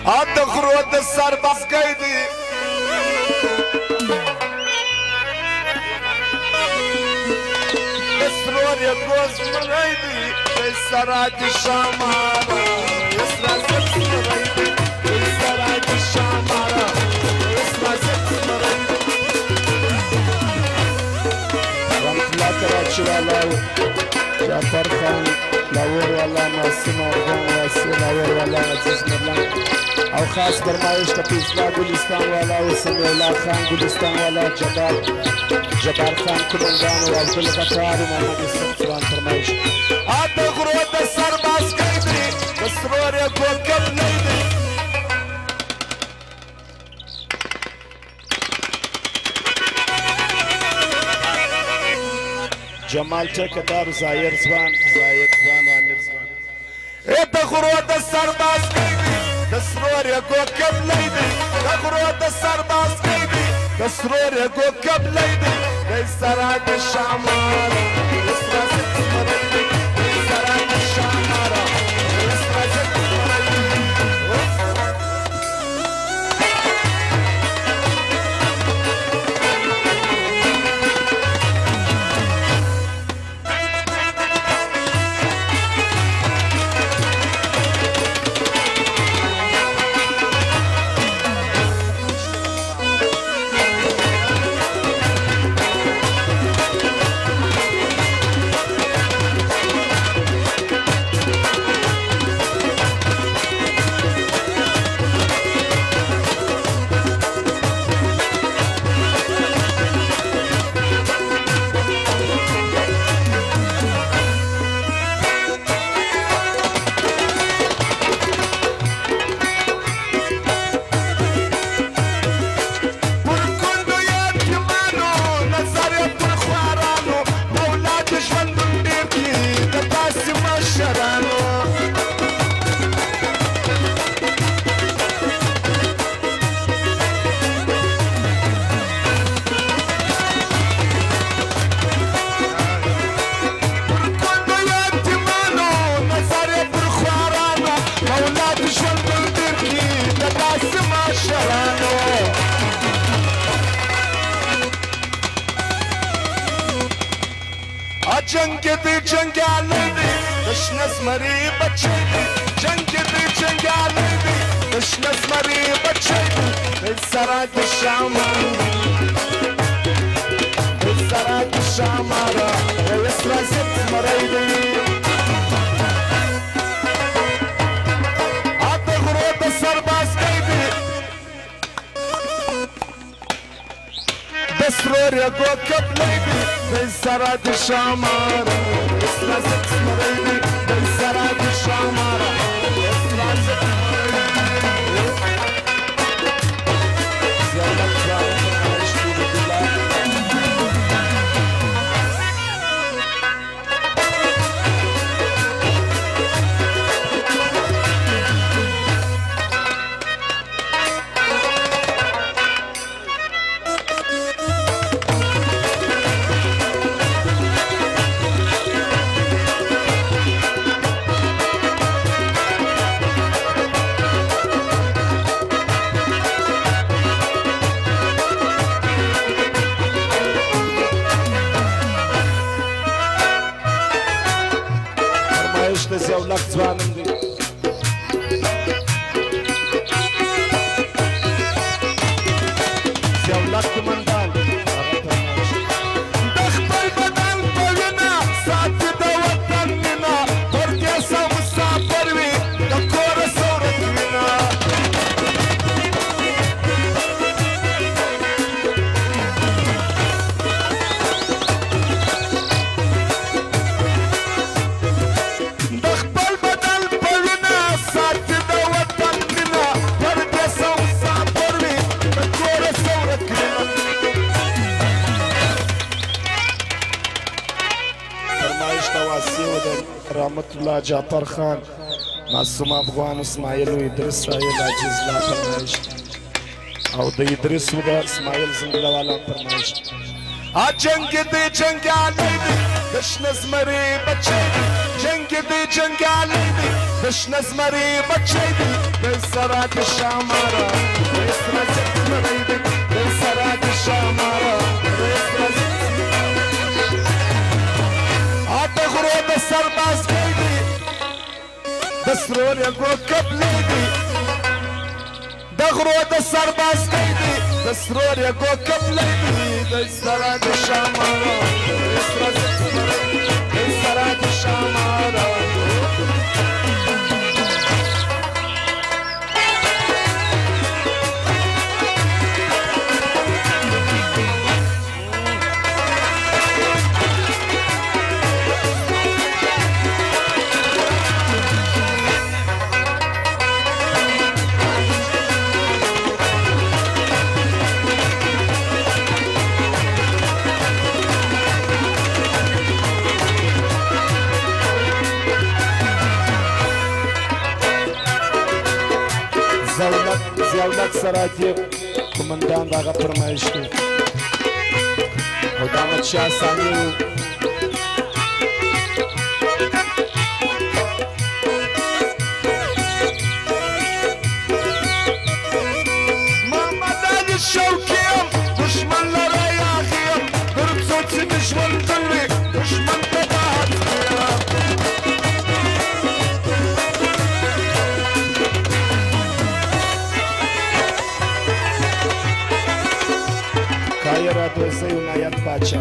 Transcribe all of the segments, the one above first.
ادخرو د سر بس گئی اسرور یا گوز منائی دی سراج شامارا اسرا سکس منائی دی سراج شامارا اسرا سکس منائی دی رحمت اللہ کراچی والاو جعفر خان لاور والا ناسم ارغان واسي لاور والا عزیز ملان او خاص فرمایش د پیسلا ګلستان والا او سمیع الله خان ګلستان والا جبار خان کمندان او عبد الغفار محمد اسلام فرمایش اته غرو د سرباز کیدی د سرور کوكب لیدی جمال ټکدار زایر ځوان وامر ځوان اته غرو د سرباز کیدی د سرور کوكب لیدی د غرو د سرباز کیدی د سرور کوكب لیدی د سراج شامار اسرا سکس مرید د سراج شامار اسرا سکس جنگ دی جنگالی دی دشنس مری بچے دی جنگ دی جنگالی دی دشنس مری بچے دی سراج شامار سراج شامارا اسرا سکس مری دی آتے غرو دا سرباز کئی دی دسرور یا کوكب لیدی سراج شامار اسرا سکس مريدي سراج شامار اسرا سکس زولك ځوانم دی زولك کمندان د خپل بدن په وینا ساتي د وطن مینا پردیسه مسافر وي د کور صورت وینا رحمت الله جعفر خان معصوم افغان اسماعیل و ادریس رايل عجیز لا فرمایش او د ادریس و د اسماعیل زنگله والا فرمایش جنگ دی جنگالی دی دشنز مری بچه دی جنگ دی جنگالی دی دشنز مری بچه دی بسرات الشامرة ريس مريدك بسرات الشامرة ريس عطى غروب السرباز كيدي بسرور يقول كبليدي دغرود السرباز كيدي بسرور يقول كبليدي بسرات الشامرة بسرات الشامرة زیادت سراتی کماندان داغا فرمایش کی خدامت شاه ثانی محمد علی شوکیم دشمن لرا یاخیم درب سوچی دشمن دلی دشمن تباهت Kairat ese unayat pacha.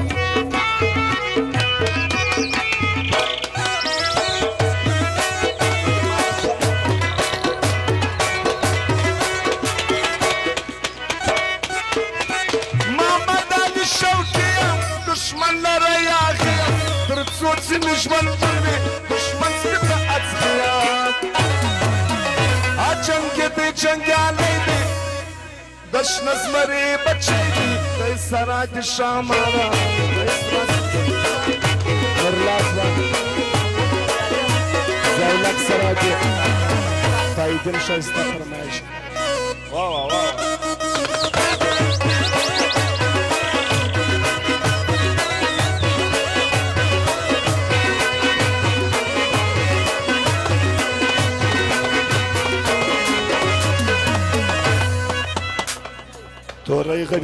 Muhammad Ali Şevkiyem, düşmanlara yakıyım. Tırtsutsi düşman bilmi, düşman sıkı atıyam. Açın gidi cengaleydi. دش نزمري بچيدي دي سراج الشامرة مرلازا زيلك سراجي طيدين شايستا فرمايش واو واو تو رأي غبي